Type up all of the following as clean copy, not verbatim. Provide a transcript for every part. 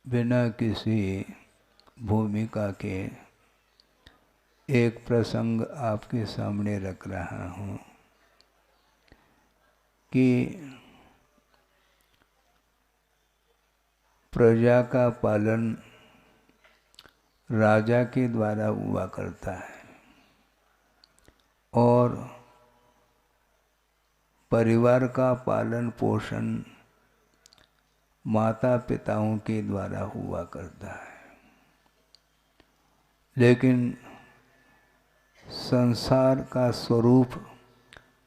बिना किसी भूमिका के एक प्रसंग आपके सामने रख रहा हूँ कि प्रजा का पालन राजा के द्वारा हुआ करता है और परिवार का पालन पोषण माता पिताओं के द्वारा हुआ करता है। लेकिन संसार का स्वरूप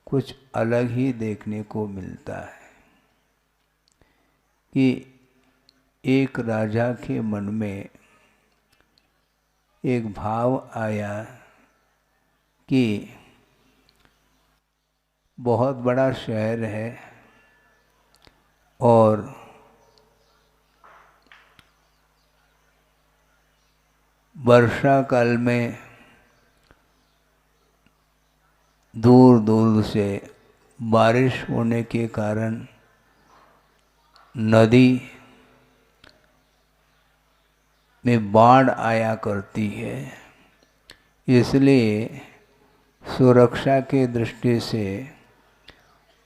कुछ अलग ही देखने को मिलता है कि एक राजा के मन में एक भाव आया कि बहुत बड़ा शहर है और वर्षा काल में दूर दूर से बारिश होने के कारण नदी में बाढ़ आया करती है, इसलिए सुरक्षा के दृष्टि से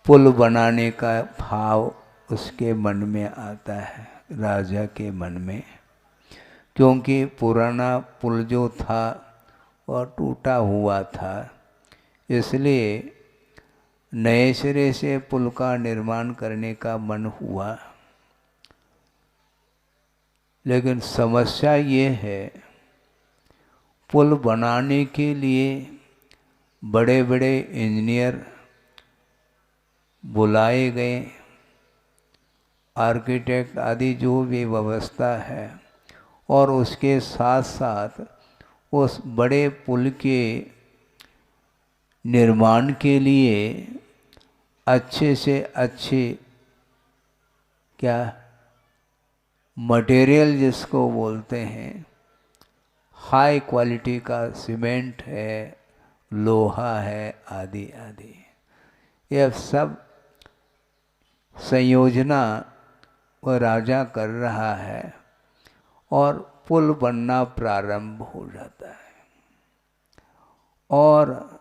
पुल बनाने का भाव उसके मन में आता है, राजा के मन में। क्योंकि पुराना पुल जो था वह टूटा हुआ था, इसलिए नए सिरे से पुल का निर्माण करने का मन हुआ। लेकिन समस्या ये है, पुल बनाने के लिए बड़े बड़े इंजीनियर बुलाए गए, आर्किटेक्ट आदि जो भी व्यवस्था है, और उसके साथ साथ उस बड़े पुल के निर्माण के लिए अच्छे से अच्छे क्या मटेरियल जिसको बोलते हैं, हाई क्वालिटी का सीमेंट है, लोहा है, आदि आदि, यह सब संयोजना वह राजा कर रहा है और पुल बनना प्रारंभ हो जाता है। और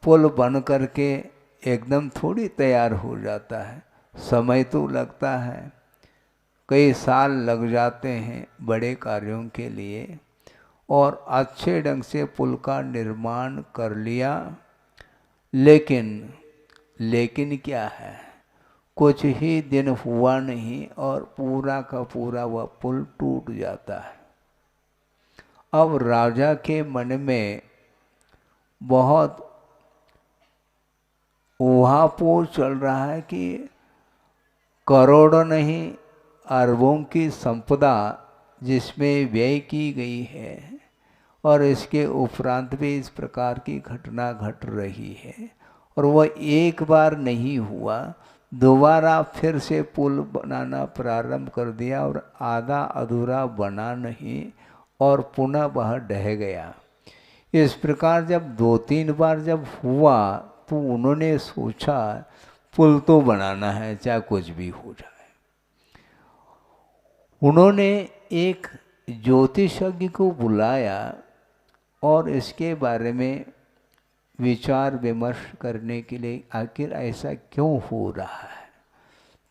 पुल बन करके एकदम थोड़ी तैयार हो जाता है, समय तो लगता है, कई साल लग जाते हैं बड़े कार्यों के लिए। और अच्छे ढंग से पुल का निर्माण कर लिया, लेकिन क्या है, कुछ ही दिन हुआ नहीं और पूरा का पूरा वह पुल टूट जाता है। अब राजा के मन में बहुत ऊहापोह चल रहा है कि करोड़ों नहीं अरबों की संपदा जिसमें व्यय की गई है और इसके उपरांत भी इस प्रकार की घटना घट रही है, और वह एक बार नहीं हुआ, दोबारा फिर से पुल बनाना प्रारंभ कर दिया और आधा अधूरा बना नहीं और पुनः वह ढह गया। इस प्रकार जब 2-3 बार जब हुआ तो उन्होंने सोचा पुल तो बनाना है, चाहे कुछ भी हो जाए। उन्होंने एक ज्योतिषज्ञ को बुलाया और इसके बारे में विचार विमर्श करने के लिए आखिर ऐसा क्यों हो रहा है।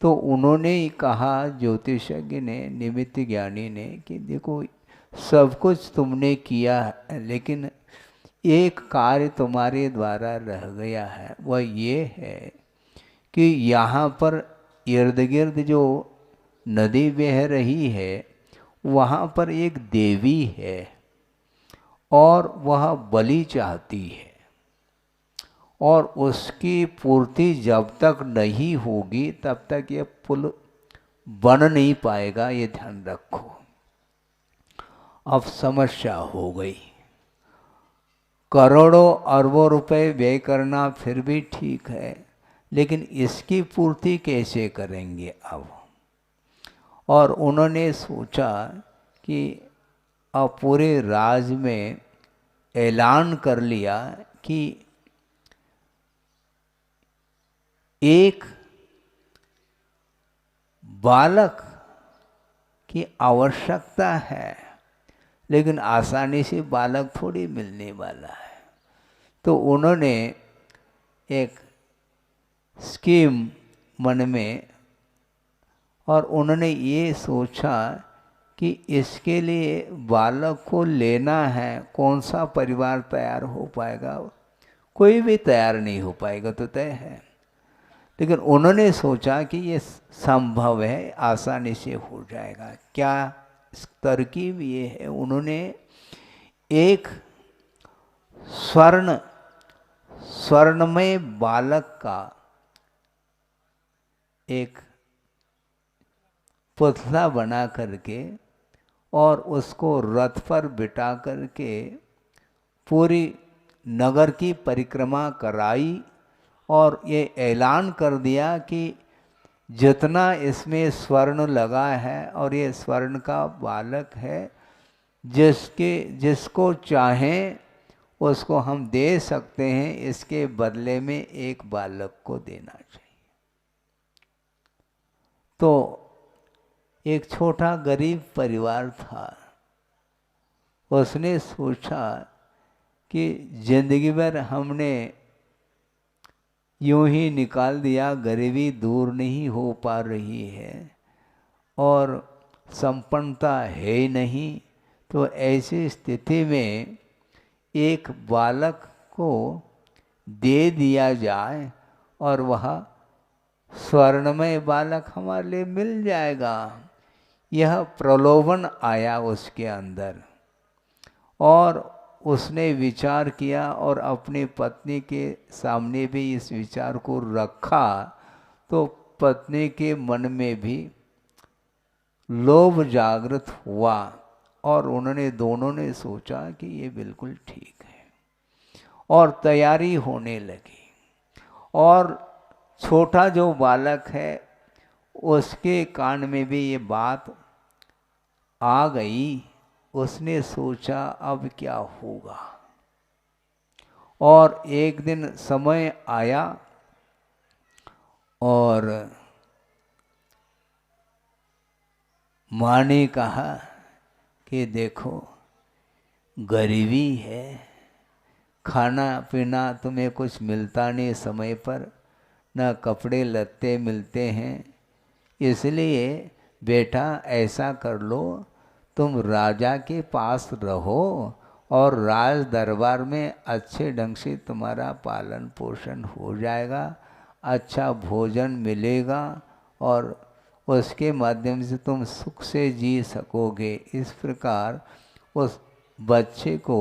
तो उन्होंने ही कहा, ज्योतिषज्ञ ने, निमित्त ज्ञानी ने, कि देखो सब कुछ तुमने किया है, लेकिन एक कार्य तुम्हारे द्वारा रह गया है। वह ये है कि यहाँ पर इर्द गिर्द जो नदी बह रही है वहाँ पर एक देवी है और वह बलि चाहती है, और उसकी पूर्ति जब तक नहीं होगी तब तक ये पुल बन नहीं पाएगा, ये ध्यान रखो। अब समस्या हो गई, करोड़ों अरबों रुपए व्यय करना फिर भी ठीक है, लेकिन इसकी पूर्ति कैसे करेंगे अब। और उन्होंने सोचा कि अब पूरे राज्य में ऐलान कर लिया कि एक बालक की आवश्यकता है, लेकिन आसानी से बालक थोड़ी मिलने वाला है। तो उन्होंने एक स्कीम मन में, और उन्होंने ये सोचा कि इसके लिए बालक को लेना है, कौन सा परिवार तैयार हो पाएगा? कोई भी तैयार नहीं हो पाएगा तो तय है। लेकिन उन्होंने सोचा कि ये संभव है, आसानी से हो जाएगा। क्या तरकीब ये है, उन्होंने एक स्वर्णमय बालक का एक पुतला बना करके और उसको रथ पर बिठा करके पूरी नगर की परिक्रमा कराई और ये ऐलान कर दिया कि जितना इसमें स्वर्ण लगा है और ये स्वर्ण का बालक है, जिसको चाहें उसको हम दे सकते हैं, इसके बदले में एक बालक को देना चाहिए। तो एक छोटा गरीब परिवार था, उसने सोचा कि जिंदगी भर हमने यूं ही निकाल दिया, गरीबी दूर नहीं हो पा रही है और संपन्नता है ही नहीं, तो ऐसी स्थिति में एक बालक को दे दिया जाए और वह स्वर्णमय बालक हमारे लिए मिल जाएगा। यह प्रलोभन आया उसके अंदर और उसने विचार किया और अपनी पत्नी के सामने भी इस विचार को रखा। तो पत्नी के मन में भी लोभ जागृत हुआ और उन्होंने दोनों ने सोचा कि ये बिल्कुल ठीक है और तैयारी होने लगी। और छोटा जो बालक है उसके कान में भी ये बात आ गई। उसने सोचा अब क्या होगा। और एक दिन समय आया और माँ ने कहा कि देखो गरीबी है, खाना पीना तुम्हें कुछ मिलता नहीं समय पर, न कपड़े लत्ते मिलते हैं, इसलिए बेटा ऐसा कर लो, तुम राजा के पास रहो और राज दरबार में अच्छे ढंग से तुम्हारा पालन पोषण हो जाएगा, अच्छा भोजन मिलेगा और उसके माध्यम से तुम सुख से जी सकोगे। इस प्रकार उस बच्चे को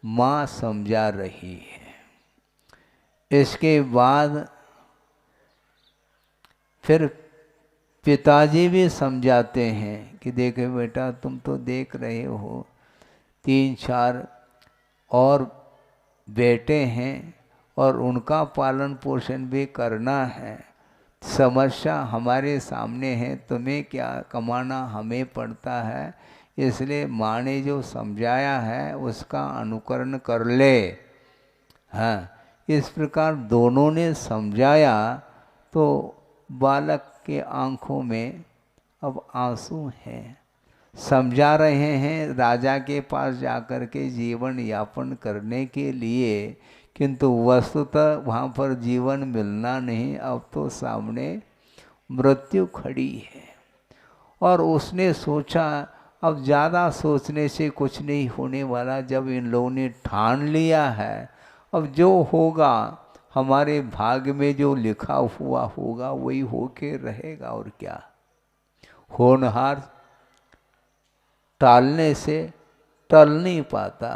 माँ समझा रही है। इसके बाद फिर पिताजी भी समझाते हैं कि देखो बेटा, तुम तो देख रहे हो 3-4 और बेटे हैं और उनका पालन पोषण भी करना है, समस्या हमारे सामने है, तुम्हें क्या कमाना हमें पड़ता है, इसलिए माँ ने जो समझाया है उसका अनुकरण कर ले। हाँ, इस प्रकार दोनों ने समझाया तो बालक के आंखों में अब आंसू हैं। समझा रहे हैं राजा के पास जाकर के जीवन यापन करने के लिए, किंतु वस्तुतः वहाँ पर जीवन मिलना नहीं, अब तो सामने मृत्यु खड़ी है। और उसने सोचा अब ज़्यादा सोचने से कुछ नहीं होने वाला, जब इन लोगों ने ठान लिया है, अब जो होगा हमारे भाग्य में जो लिखा हुआ होगा वही होके रहेगा। और क्या, होनहार टालने से टल नहीं पाता।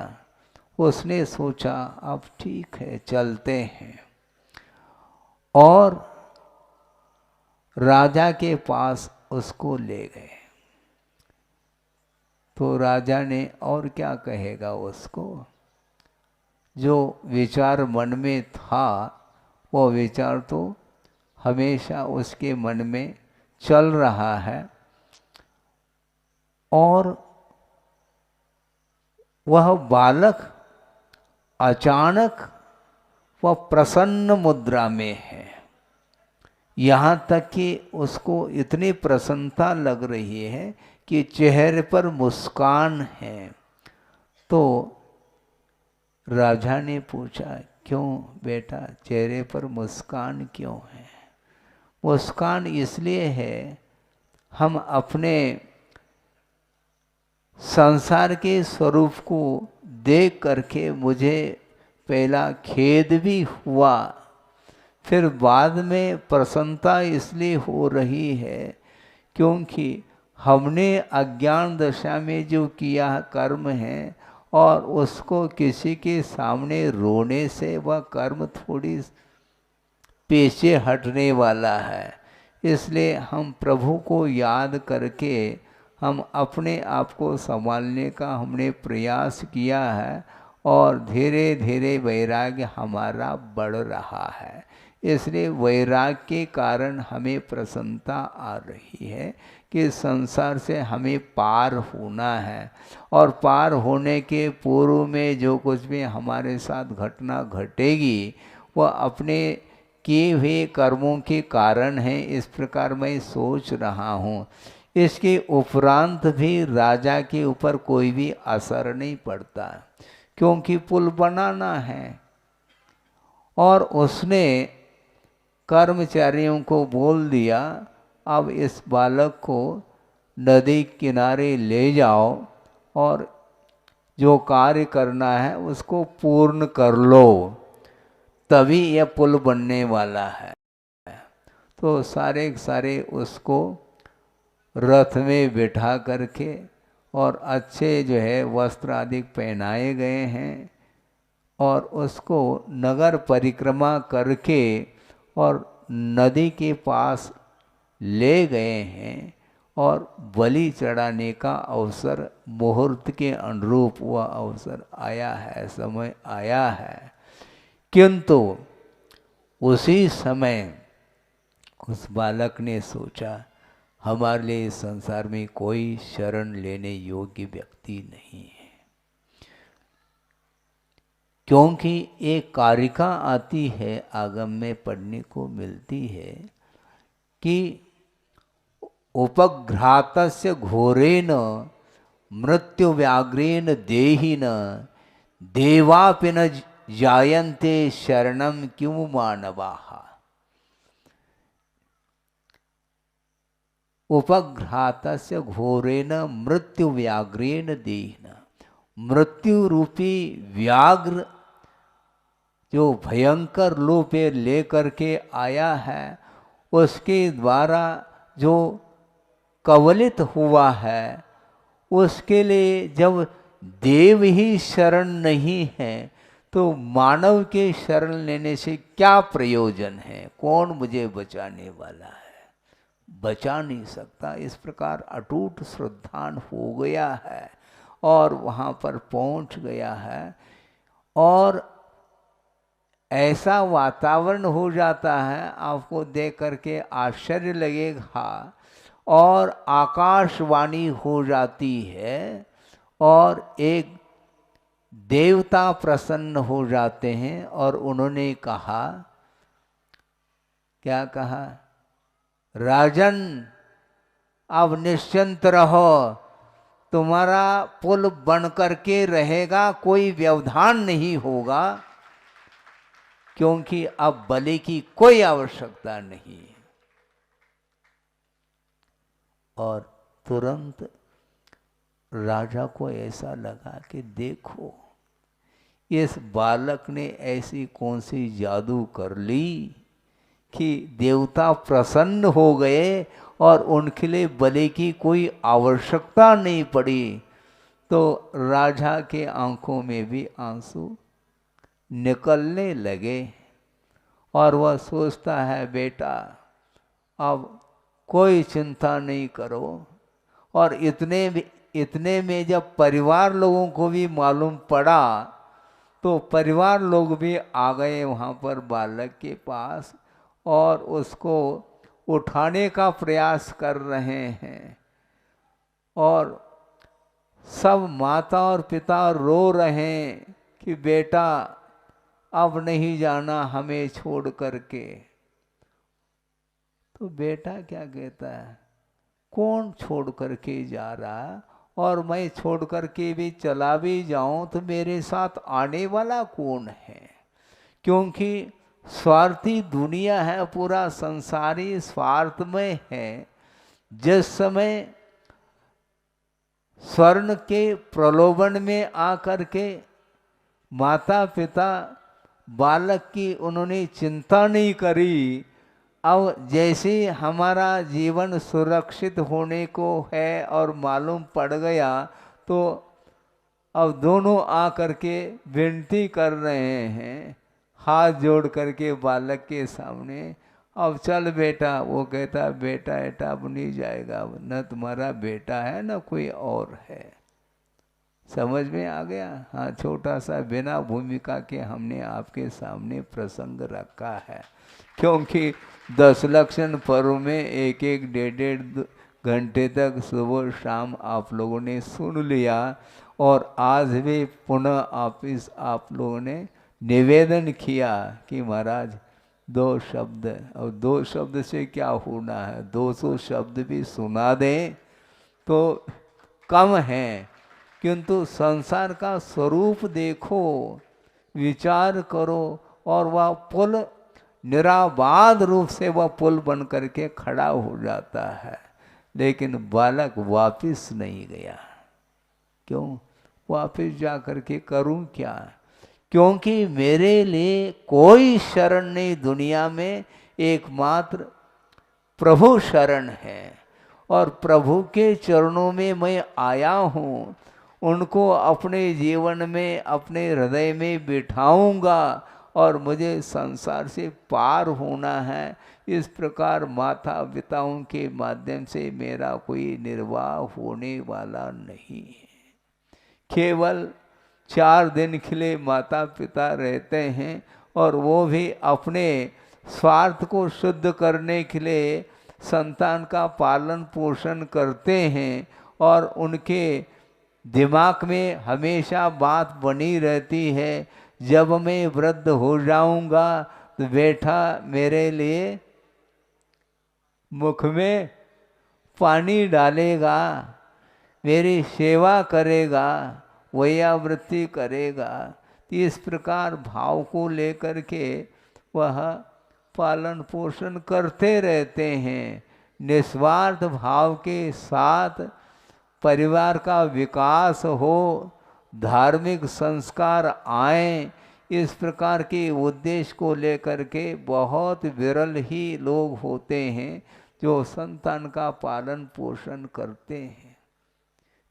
उसने सोचा अब ठीक है चलते हैं, और राजा के पास उसको ले गए। तो राजा ने और क्या कहेगा उसको, जो विचार मन में था वो विचार तो हमेशा उसके मन में चल रहा है। और वह बालक अचानक वह प्रसन्न मुद्रा में है, यहाँ तक कि उसको इतनी प्रसन्नता लग रही है कि चेहरे पर मुस्कान है। तो राजा ने पूछा, क्यों बेटा चेहरे पर मुस्कान क्यों है? मुस्कान इसलिए है, हम अपने संसार के स्वरूप को देख करके मुझे पहला खेद भी हुआ, फिर बाद में प्रसन्नता इसलिए हो रही है क्योंकि हमने अज्ञान दशा में जो किया कर्म है और उसको किसी के सामने रोने से वह कर्म थोड़ी पीछे हटने वाला है। इसलिए हम प्रभु को याद करके हम अपने आप को संभालने का हमने प्रयास किया है और धीरे धीरे वैराग्य हमारा बढ़ रहा है। इसलिए वैराग्य के कारण हमें प्रसन्नता आ रही है कि संसार से हमें पार होना है और पार होने के पूर्व में जो कुछ भी हमारे साथ घटना घटेगी वह अपने किए हुए कर्मों के कारण है, इस प्रकार मैं सोच रहा हूँ। इसके उपरांत भी राजा के ऊपर कोई भी असर नहीं पड़ता क्योंकि पुल बनाना है। और उसने कर्मचारियों को बोल दिया, अब इस बालक को नदी किनारे ले जाओ और जो कार्य करना है उसको पूर्ण कर लो, तभी यह पुल बनने वाला है। तो सारे सारे उसको रथ में बिठा करके और अच्छे जो है वस्त्र आदि पहनाए गए हैं और उसको नगर परिक्रमा करके और नदी के पास ले गए हैं और बलि चढ़ाने का अवसर मुहूर्त के अनुरूप वह अवसर आया है, समय आया है। किंतु उसी समय उस बालक ने सोचा, हमारे लिए इस संसार में कोई शरण लेने योग्य व्यक्ति नहीं है। क्योंकि एक कारिका आती है, आगम में पढ़ने को मिलती है कि उपघ्रातस्य घोरेण मृत्यु व्याघ्रेण देहिन देवापि न जायन्ते शरणम किमु मानवाः। उपघ्रातस्य घोरेण मृत्यु व्याघ्रेण देहिन, मृत्यु रूपी व्याघ्र जो भयंकर रूप लेकर के आया है उसके द्वारा जो कवलित हुआ है, उसके लिए जब देव ही शरण नहीं है तो मानव के शरण लेने से क्या प्रयोजन है? कौन मुझे बचाने वाला है? बचा नहीं सकता। इस प्रकार अटूट श्रद्धान हो गया है और वहाँ पर पहुँच गया है और ऐसा वातावरण हो जाता है, आपको देख करके आश्चर्य लगेगा और आकाशवाणी हो जाती है और एक देवता प्रसन्न हो जाते हैं और उन्होंने कहा, क्या कहा? राजन अब निश्चिंत रहो, तुम्हारा पुल बन करके रहेगा, कोई व्यवधान नहीं होगा क्योंकि अब बलि की कोई आवश्यकता नहीं है। और तुरंत राजा को ऐसा लगा कि देखो इस बालक ने ऐसी कौन सी जादू कर ली कि देवता प्रसन्न हो गए और उनके लिए बलि की कोई आवश्यकता नहीं पड़ी। तो राजा के आंखों में भी आंसू निकलने लगे और वह सोचता है, बेटा अब कोई चिंता नहीं करो। और इतने में जब परिवार लोगों को भी मालूम पड़ा तो परिवार लोग भी आ गए वहाँ पर बालक के पास और उसको उठाने का प्रयास कर रहे हैं और सब माता और पिता रो रहे हैं कि बेटा अब नहीं जाना हमें छोड़ करके। तो बेटा क्या कहता है, कौन छोड़ करके जा रहा, और मैं छोड़ करके भी चला भी जाऊं तो मेरे साथ आने वाला कौन है। क्योंकि स्वार्थी दुनिया है, पूरा संसारी स्वार्थमय है। जिस समय स्वर्ण के प्रलोभन में आकर के माता पिता बालक की उन्होंने चिंता नहीं करी, अब जैसे हमारा जीवन सुरक्षित होने को है और मालूम पड़ गया, तो अब दोनों आकर के विनती कर रहे हैं हाथ जोड़ करके बालक के सामने, अब चल बेटा। वो कहता बेटा बेटा अब नहीं जाएगा, न तुम्हारा बेटा है न कोई और है। समझ में आ गया। हाँ, छोटा सा बिना भूमिका के हमने आपके सामने प्रसंग रखा है, क्योंकि 10 लक्षण पर्व में एक एक डेढ़ घंटे तक सुबह शाम आप लोगों ने सुन लिया, और आज भी पुनः आप लोगों ने निवेदन किया कि महाराज 2 शब्द, और 2 शब्द से क्या होना है, 200 शब्द भी सुना दें तो कम है। किंतु संसार का स्वरूप देखो, विचार करो, और वह पुल निराबाद रूप से वह पुल बन करके खड़ा हो जाता है। लेकिन बालक वापिस नहीं गया। क्यों? वापिस जा करके करूं क्या? क्योंकि मेरे लिए कोई शरण नहीं दुनिया में, एकमात्र प्रभु शरण है, और प्रभु के चरणों में मैं आया हूँ। उनको अपने जीवन में, अपने हृदय में बिठाऊंगा, और मुझे संसार से पार होना है। इस प्रकार माता पिताओं के माध्यम से मेरा कोई निर्वाह होने वाला नहीं है। केवल 4 दिन के लिए माता पिता रहते हैं, और वो भी अपने स्वार्थ को शुद्ध करने के लिए संतान का पालन पोषण करते हैं, और उनके दिमाग में हमेशा बात बनी रहती है, जब मैं वृद्ध हो जाऊंगा तो बेटा मेरे लिए मुख में पानी डालेगा, मेरी सेवा करेगा, वैयावृत्ति करेगा। इस प्रकार भाव को लेकर के वह पालन पोषण करते रहते हैं। निस्वार्थ भाव के साथ परिवार का विकास हो, धार्मिक संस्कार आए, इस प्रकार के उद्देश्य को लेकर के बहुत विरल ही लोग होते हैं जो संतान का पालन पोषण करते हैं।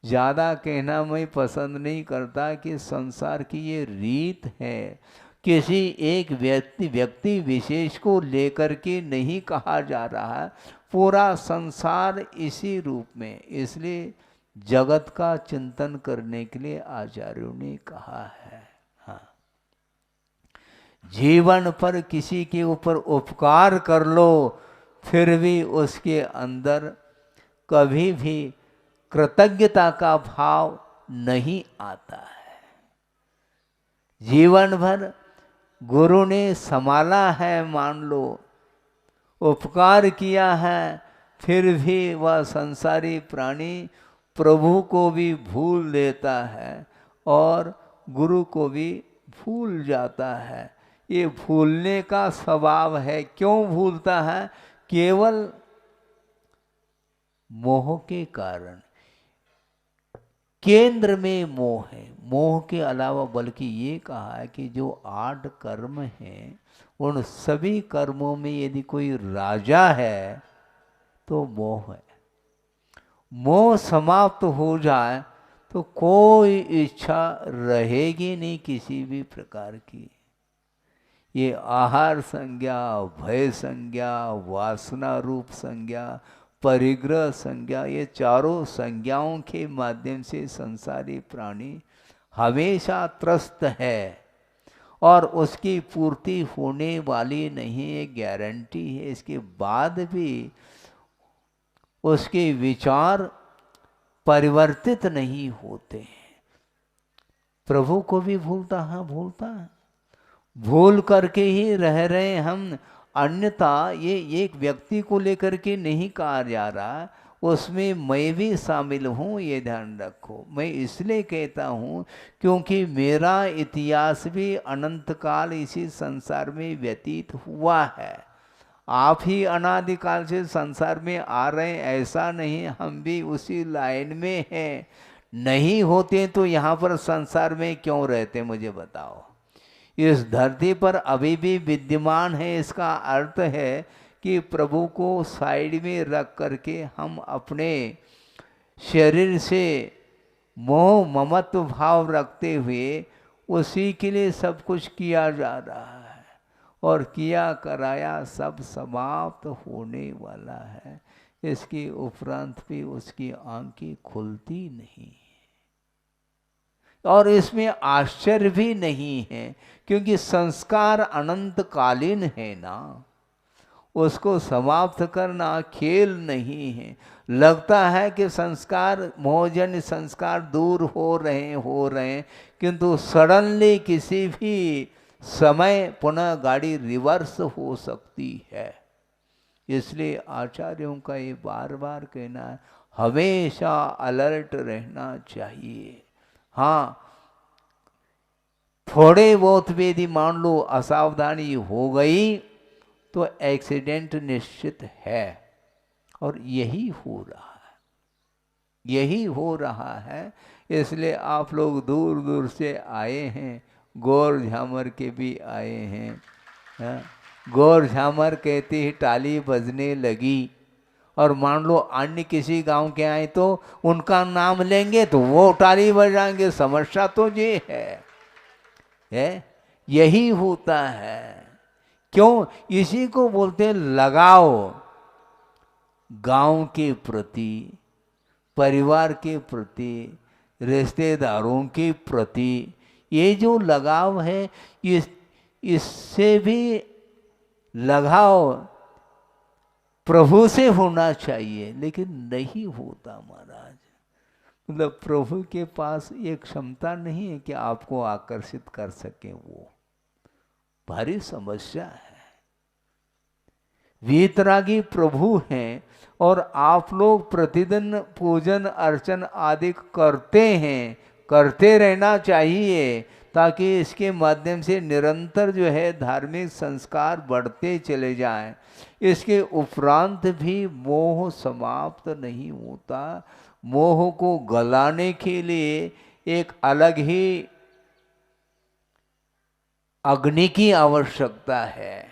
ज़्यादा कहना मैं पसंद नहीं करता कि संसार की ये रीत है, किसी एक व्यक्ति विशेष को लेकर के नहीं कहा जा रहा है, पूरा संसार इसी रूप में। इसलिए जगत का चिंतन करने के लिए आचार्यों ने कहा है। हाँ, जीवन पर किसी के ऊपर उपकार कर लो, फिर भी उसके अंदर कभी भी कृतज्ञता का भाव नहीं आता है। जीवन भर गुरु ने संभाला है, मान लो उपकार किया है, फिर भी वह संसारी प्राणी प्रभु को भी भूल देता है और गुरु को भी भूल जाता है। ये भूलने का स्वभाव है। क्यों भूलता है? केवल मोह के कारण। केंद्र में मोह है। मोह के अलावा बल्कि ये कहा है कि जो 8 कर्म हैं, उन सभी कर्मों में यदि कोई राजा है तो मोह है। मोह समाप्त हो जाए तो कोई इच्छा रहेगी नहीं किसी भी प्रकार की। ये आहार संज्ञा, भय संज्ञा, वासना रूप संज्ञा, परिग्रह संज्ञा, ये चारों संज्ञाओं के माध्यम से संसारी प्राणी हमेशा त्रस्त है, और उसकी पूर्ति होने वाली नहीं है, गारंटी है। इसके बाद भी उसके विचार परिवर्तित नहीं होते हैं। प्रभु को भी भूलता है, भूलता है, भूल करके ही रह रहे हम। अन्यथा ये एक व्यक्ति को लेकर के नहीं कहा जा रहा, उसमें मैं भी शामिल हूँ, ये ध्यान रखो। मैं इसलिए कहता हूँ क्योंकि मेरा इतिहास भी अनंत काल इसी संसार में व्यतीत हुआ है। आप ही अनादिकाल से संसार में आ रहे हैं ऐसा नहीं, हम भी उसी लाइन में हैं। नहीं होते तो यहाँ पर संसार में क्यों रहते, मुझे बताओ। इस धरती पर अभी भी विद्यमान है, इसका अर्थ है कि प्रभु को साइड में रख करके हम अपने शरीर से मोह ममत्व भाव रखते हुए उसी के लिए सब कुछ किया जा रहा है, और किया कराया सब समाप्त होने वाला है। इसके उपरांत भी उसकी आंखें खुलती नहीं, और इसमें आश्चर्य भी नहीं है क्योंकि संस्कार अनंतकालीन है ना, उसको समाप्त करना खेल नहीं है। लगता है कि संस्कार मोहजन्य संस्कार दूर हो रहे हैं, किंतु सडनली किसी भी समय पुनः गाड़ी रिवर्स हो सकती है। इसलिए आचार्यों का ये बार बार कहना है, हमेशा अलर्ट रहना चाहिए। हाँ, थोड़े बहुत भी यदि मान लो असावधानी हो गई तो एक्सीडेंट निश्चित है, और यही हो रहा है, यही हो रहा है। इसलिए आप लोग दूर दूर से आए हैं, गौर झामर के भी आए हैं। गौर झामर कहते ही ताली बजने लगी, और मान लो अन्य किसी गांव के आए तो उनका नाम लेंगे तो वो ताली बजाएंगे। समस्या तो ये है, यही होता है। क्यों? इसी को बोलते हैं लगाव, गांव के प्रति, परिवार के प्रति, रिश्तेदारों के प्रति। ये जो लगाव है, इससे भी लगाव प्रभु से होना चाहिए, लेकिन नहीं होता महाराज। मतलब प्रभु के पास एक क्षमता नहीं है कि आपको आकर्षित कर सके, वो भारी समस्या है। वीतरागी प्रभु हैं, और आप लोग प्रतिदिन पूजन अर्चन आदि करते हैं, करते रहना चाहिए, ताकि इसके माध्यम से निरंतर जो है धार्मिक संस्कार बढ़ते चले जाएं। इसके उपरांत भी मोह समाप्त नहीं होता। मोह को गलाने के लिए एक अलग ही अग्नि की आवश्यकता है।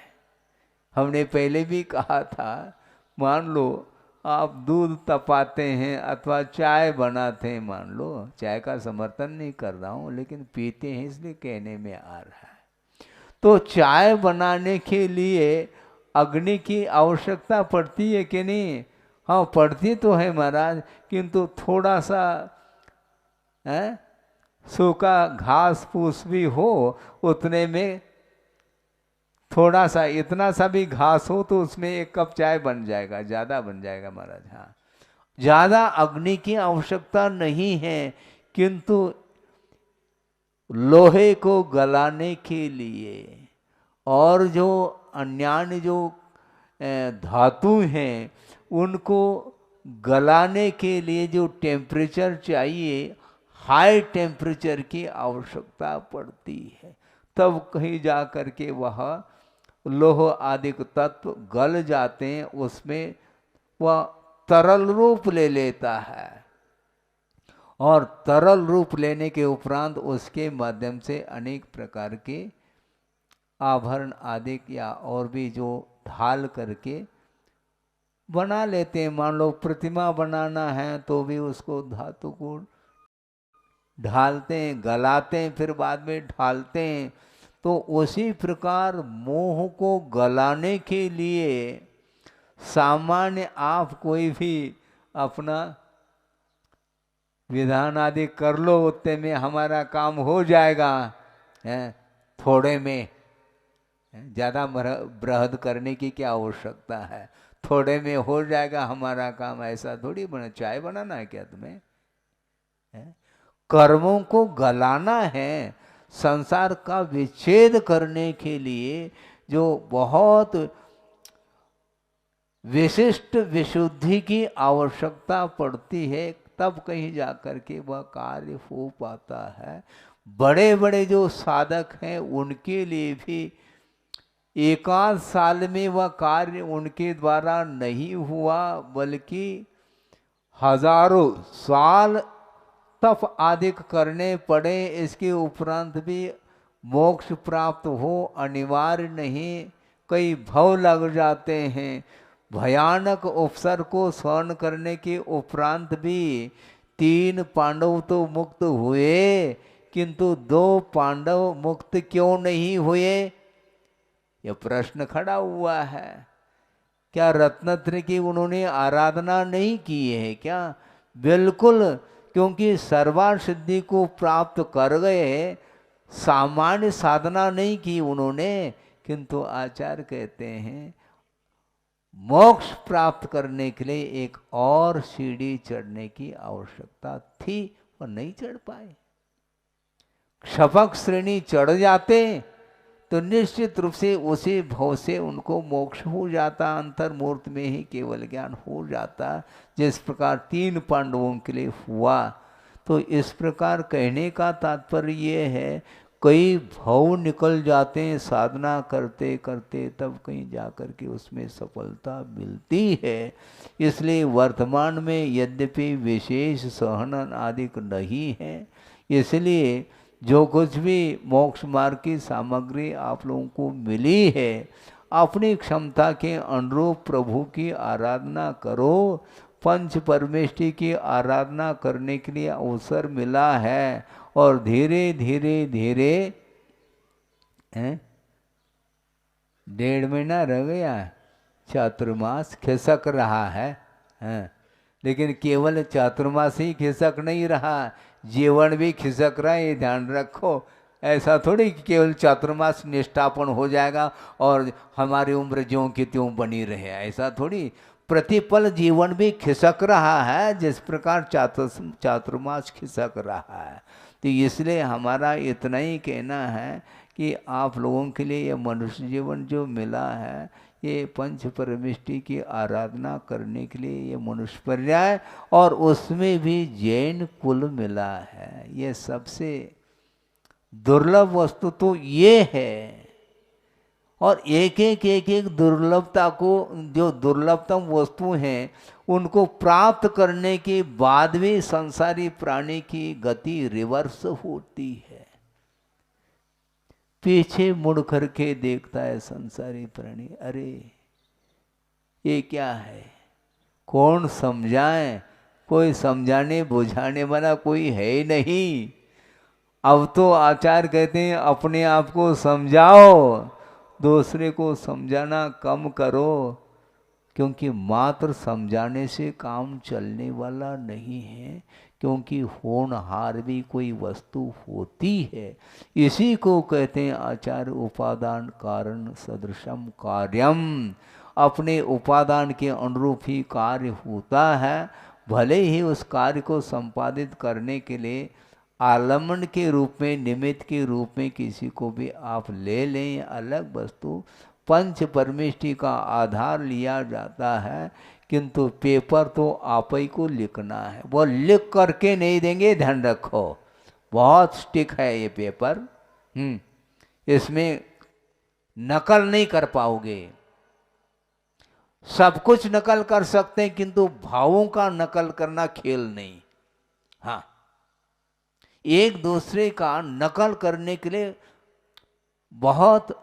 हमने पहले भी कहा था, मान लो आप दूध तपाते हैं अथवा चाय बनाते हैं, मान लो, चाय का समर्थन नहीं कर रहा हूँ, लेकिन पीते हैं इसलिए कहने में आ रहा है। तो चाय बनाने के लिए अग्नि की आवश्यकता पड़ती है कि नहीं? हाँ, पड़ती तो है महाराज, किंतु थोड़ा सा सूखा घास फूस भी हो, उतने में थोड़ा सा, इतना सा भी घास हो तो उसमें एक कप चाय बन जाएगा, ज़्यादा बन जाएगा महाराज। हाँ, ज़्यादा अग्नि की आवश्यकता नहीं है, किंतु लोहे को गलाने के लिए और जो अन्य जो धातु हैं उनको गलाने के लिए जो टेम्परेचर चाहिए, हाई टेम्परेचर की आवश्यकता पड़ती है। तब कहीं जा कर के वह लोह आदि तत्व गल जाते हैं, उसमें वह तरल रूप ले लेता है, और तरल रूप लेने के उपरांत उसके माध्यम से अनेक प्रकार के आभरण आदि या और भी जो ढाल करके बना लेते हैं। मान लो प्रतिमा बनाना है तो भी उसको धातु को ढालते हैं, गलाते हैं, फिर बाद में ढालते हैं। तो उसी प्रकार मोह को गलाने के लिए सामान्य आप कोई भी अपना विधान आदि कर लो, उतने में हमारा काम हो जाएगा, थोड़े में। ज़्यादा बृहद करने की क्या आवश्यकता है, थोड़े में हो जाएगा हमारा काम। ऐसा थोड़ी बना, चाय बनाना है क्या तुम्हें? कर्मों को गलाना है, संसार का विच्छेद करने के लिए जो बहुत विशिष्ट विशुद्धि की आवश्यकता पड़ती है, तब कहीं जाकर के वह कार्य हो पाता है। बड़े बड़े जो साधक हैं उनके लिए भी एकाध साल में वह कार्य उनके द्वारा नहीं हुआ, बल्कि हजारों साल तप आदिक करने पड़े। इसके उपरांत भी मोक्ष प्राप्त हो अनिवार्य नहीं, कई भव लग जाते हैं। भयानक अवसर को सहन करने के उपरांत भी 3 पांडव तो मुक्त हुए, किंतु 2 पांडव मुक्त क्यों नहीं हुए, यह प्रश्न खड़ा हुआ है। क्या रत्नत्र की उन्होंने आराधना नहीं की है क्या? बिल्कुल, क्योंकि सर्वार्थ सिद्धि को प्राप्त कर गए, सामान्य साधना नहीं की उन्होंने। किंतु आचार्य कहते हैं मोक्ष प्राप्त करने के लिए एक और सीढ़ी चढ़ने की आवश्यकता थी और नहीं चढ़ पाए। क्षपक श्रेणी चढ़ जाते तो निश्चित रूप से उसी भव से उनको मोक्ष हो जाता, अंतर्मूर्त में ही केवल ज्ञान हो जाता, जिस प्रकार 3 पांडवों के लिए हुआ। तो इस प्रकार कहने का तात्पर्य ये है, कई भव निकल जाते हैं साधना करते करते, तब कहीं जाकर के उसमें सफलता मिलती है। इसलिए वर्तमान में यद्यपि विशेष सहनन आदि नहीं है, इसलिए जो कुछ भी मोक्ष मार्ग की सामग्री आप लोगों को मिली है, अपनी क्षमता के अनुरूप प्रभु की आराधना करो। पंच परमेष्टि की आराधना करने के लिए अवसर मिला है, और धीरे धीरे धीरे 1.5 महीना रह गया, चातुर्मास खिसक रहा है। लेकिन केवल चातुर्मास ही खिसक नहीं रहा, जीवन भी खिसक रहा है, ये ध्यान रखो। ऐसा थोड़ी कि केवल चातुर्मास निष्ठापन हो जाएगा और हमारी उम्र ज्यों की त्यों बनी रहे, ऐसा थोड़ी। प्रतिपल जीवन भी खिसक रहा है, जिस प्रकार चातुर्मास खिसक रहा है। तो इसलिए हमारा इतना ही कहना है कि आप लोगों के लिए ये मनुष्य जीवन जो मिला है, ये पंच परमेष्टि की आराधना करने के लिए ये मनुष्य पर्याय, और उसमें भी जैन कुल मिला है। ये सबसे दुर्लभ वस्तु तो ये है। और एक एक दुर्लभता को, जो दुर्लभतम वस्तु हैं, उनको प्राप्त करने के बाद भी संसारी प्राणी की गति रिवर्स होती है। पीछे मुड़ करके देखता है संसारी प्राणी, अरे ये क्या है, कौन समझाए? कोई समझाने बुझाने वाला कोई है ही नहीं। अब तो आचार्य कहते हैं अपने आप को समझाओ, दूसरे को समझाना कम करो, क्योंकि मात्र समझाने से काम चलने वाला नहीं है, क्योंकि होनहार भी कोई वस्तु होती है। इसी को कहते हैं आचार्य उपादान कारण सदृशम कार्यम। अपने उपादान के अनुरूप ही कार्य होता है, भले ही उस कार्य को संपादित करने के लिए आलम्बन के रूप में, निमित्त के रूप में किसी को भी आप ले लें, अलग वस्तु। पंच परमेष्टि का आधार लिया जाता है, किंतु पेपर तो आप ही को लिखना है। वो लिख करके नहीं देंगे, ध्यान रखो, बहुत स्टिक है ये पेपर। इसमें नकल नहीं कर पाओगे। सब कुछ नकल कर सकते हैं, किंतु भावों का नकल करना खेल नहीं। हाँ, एक दूसरे का नकल करने के लिए बहुत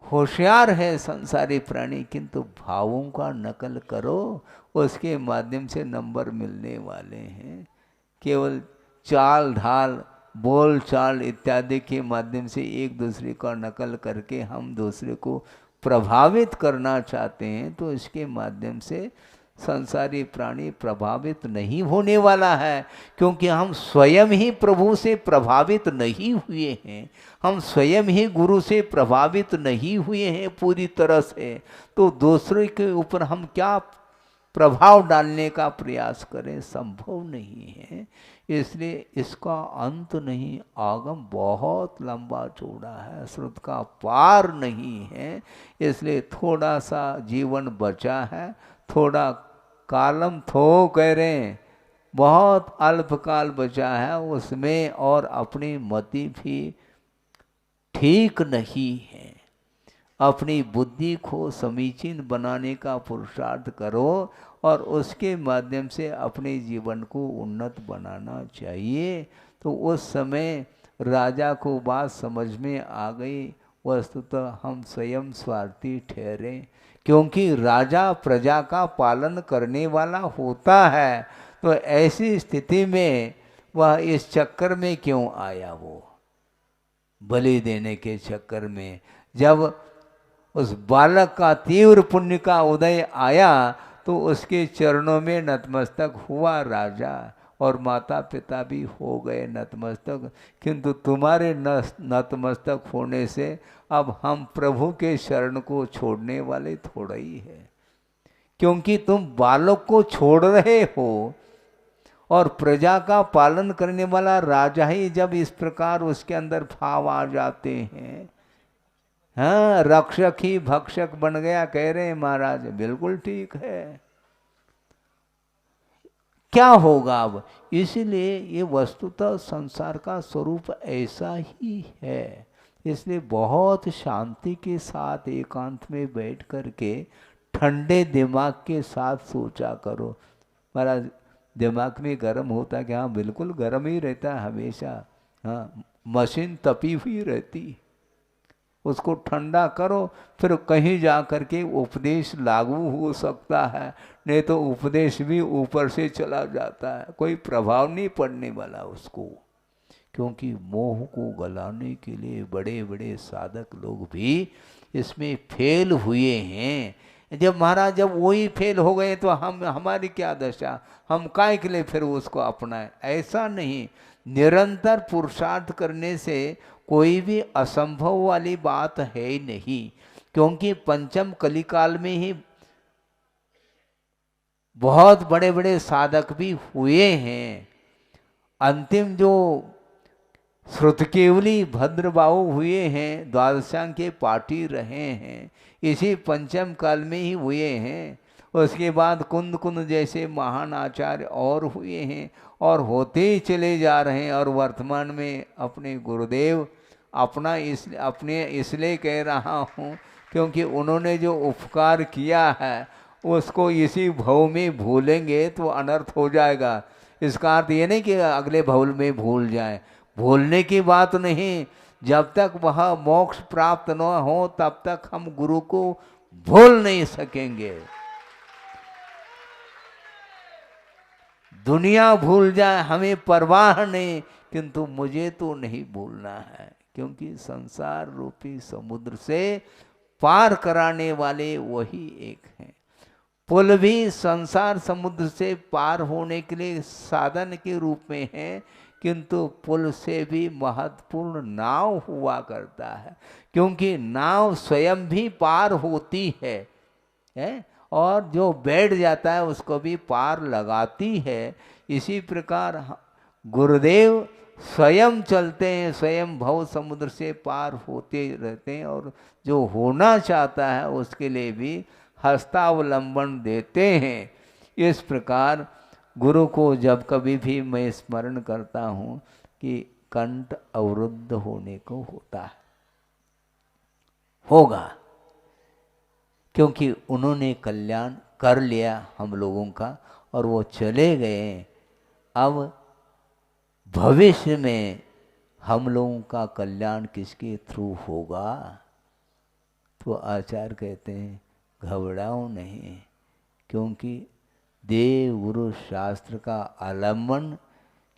होशियार है संसारी प्राणी, किंतु भावों का नकल करो, उसके माध्यम से नंबर मिलने वाले हैं। केवल चाल ढाल, बोल चाल इत्यादि के माध्यम से एक दूसरे का नकल करके हम दूसरे को प्रभावित करना चाहते हैं, तो इसके माध्यम से संसारी प्राणी प्रभावित नहीं होने वाला है, क्योंकि हम स्वयं ही प्रभु से प्रभावित नहीं हुए हैं, हम स्वयं ही गुरु से प्रभावित नहीं हुए हैं पूरी तरह से। तो दूसरे के ऊपर हम क्या प्रभाव डालने का प्रयास करें, संभव नहीं है। इसलिए इसका अंत नहीं, आगम बहुत लंबा चौड़ा है, श्रुत का पार नहीं है। इसलिए थोड़ा सा जीवन बचा है, थोड़ा कालम थो कह रहे हैं, बहुत अल्पकाल बचा है उसमें, और अपनी मति भी ठीक नहीं है। अपनी बुद्धि को समीचीन बनाने का पुरुषार्थ करो और उसके माध्यम से अपने जीवन को उन्नत बनाना चाहिए। तो उस समय राजा को बात समझ में आ गई, वस्तुतः हम स्वयं स्वार्थी ठहरे, क्योंकि राजा प्रजा का पालन करने वाला होता है। तो ऐसी स्थिति में वह इस चक्कर में क्यों आया, वो बलि देने के चक्कर में। जब उस बालक का तीव्र पुण्य का उदय आया तो उसके चरणों में नतमस्तक हुआ राजा, और माता पिता भी हो गए नतमस्तक। किंतु तुम्हारे नतमस्तक होने से अब हम प्रभु के शरण को छोड़ने वाले थोड़ा ही है, क्योंकि तुम बालक को छोड़ रहे हो। और प्रजा का पालन करने वाला राजा ही जब इस प्रकार उसके अंदर भाव आ जाते हैं, हाँ, रक्षक ही भक्षक बन गया कह रहे हैं महाराज, बिल्कुल ठीक है। क्या होगा अब? इसलिए ये वस्तुतः संसार का स्वरूप ऐसा ही है। इसलिए बहुत शांति के साथ एकांत में बैठ करके ठंडे दिमाग के साथ सोचा करो। महाराज दिमाग में गर्म होता क्या? हाँ, बिल्कुल गर्म ही रहता है हमेशा। हाँ, मशीन तपी हुई रहती, उसको ठंडा करो, फिर कहीं जा कर के उपदेश लागू हो सकता है, नहीं तो उपदेश भी ऊपर से चला जाता है, कोई प्रभाव नहीं पड़ने वाला उसको। क्योंकि मोह को गलाने के लिए बड़े बड़े साधक लोग भी इसमें फेल हुए हैं। जब महाराज जब वही फेल हो गए तो हमारी क्या दशा, हम काहे के लिए फिर उसको अपनाएं? ऐसा नहीं, निरंतर पुरुषार्थ करने से कोई भी असंभव वाली बात है ही नहीं। क्योंकि पंचम कलिकाल में ही बहुत बड़े बड़े साधक भी हुए हैं। अंतिम जो श्रुतकेवली भद्रबाहु हुए हैं, द्वादशांग के पाठी रहे हैं, इसी पंचम काल में ही हुए हैं। उसके बाद कुंद कुंद जैसे महान आचार्य और हुए हैं, और होते ही चले जा रहे हैं। और वर्तमान में अपने गुरुदेव अपने इसलिए कह रहा हूँ क्योंकि उन्होंने जो उपकार किया है उसको इसी भव में भूलेंगे तो अनर्थ हो जाएगा। इसका अर्थ ये नहीं कि अगले भव में भूल जाएं, भूलने की बात नहीं। जब तक वह मोक्ष प्राप्त न हो तब तक हम गुरु को भूल नहीं सकेंगे। दुनिया भूल जाए हमें परवाह नहीं, किंतु मुझे तो नहीं भूलना है, क्योंकि संसार रूपी समुद्र से पार कराने वाले वही एक हैं। पुल भी संसार समुद्र से पार होने के लिए साधन के रूप में है, किंतु पुल से भी महत्वपूर्ण नाव हुआ करता है, क्योंकि नाव स्वयं भी पार होती है और जो बैठ जाता है उसको भी पार लगाती है। इसी प्रकार गुरुदेव स्वयं चलते हैं, स्वयं भव समुद्र से पार होते रहते हैं, और जो होना चाहता है उसके लिए भी हस्तावलंबन देते हैं। इस प्रकार गुरु को जब कभी भी मैं स्मरण करता हूँ कि कंठ अवरुद्ध होने को होता है, होगा, क्योंकि उन्होंने कल्याण कर लिया हम लोगों का और वो चले गए। अब भविष्य में हम लोगों का कल्याण किसके थ्रू होगा? तो आचार्य कहते हैं घबराओ नहीं, क्योंकि देव गुरु शास्त्र का आलम्बन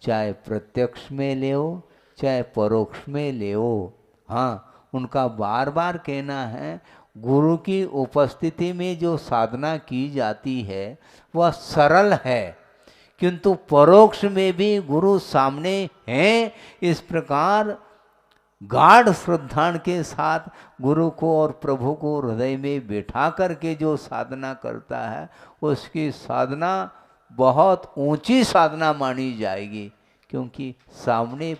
चाहे प्रत्यक्ष में ले हो चाहे परोक्ष में ले हो, हाँ, उनका बार बार कहना है गुरु की उपस्थिति में जो साधना की जाती है वह सरल है, किंतु परोक्ष में भी गुरु सामने हैं। इस प्रकार गाढ़ श्रद्धा के साथ गुरु को और प्रभु को हृदय में बैठा करके जो साधना करता है, उसकी साधना बहुत ऊंची साधना मानी जाएगी, क्योंकि सामने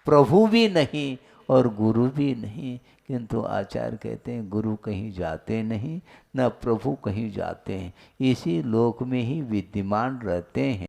प्रभु भी नहीं और गुरु भी नहीं। किंतु आचार्य कहते हैं गुरु कहीं जाते नहीं, न प्रभु कहीं जाते हैं, इसी लोक में ही विद्यमान रहते हैं।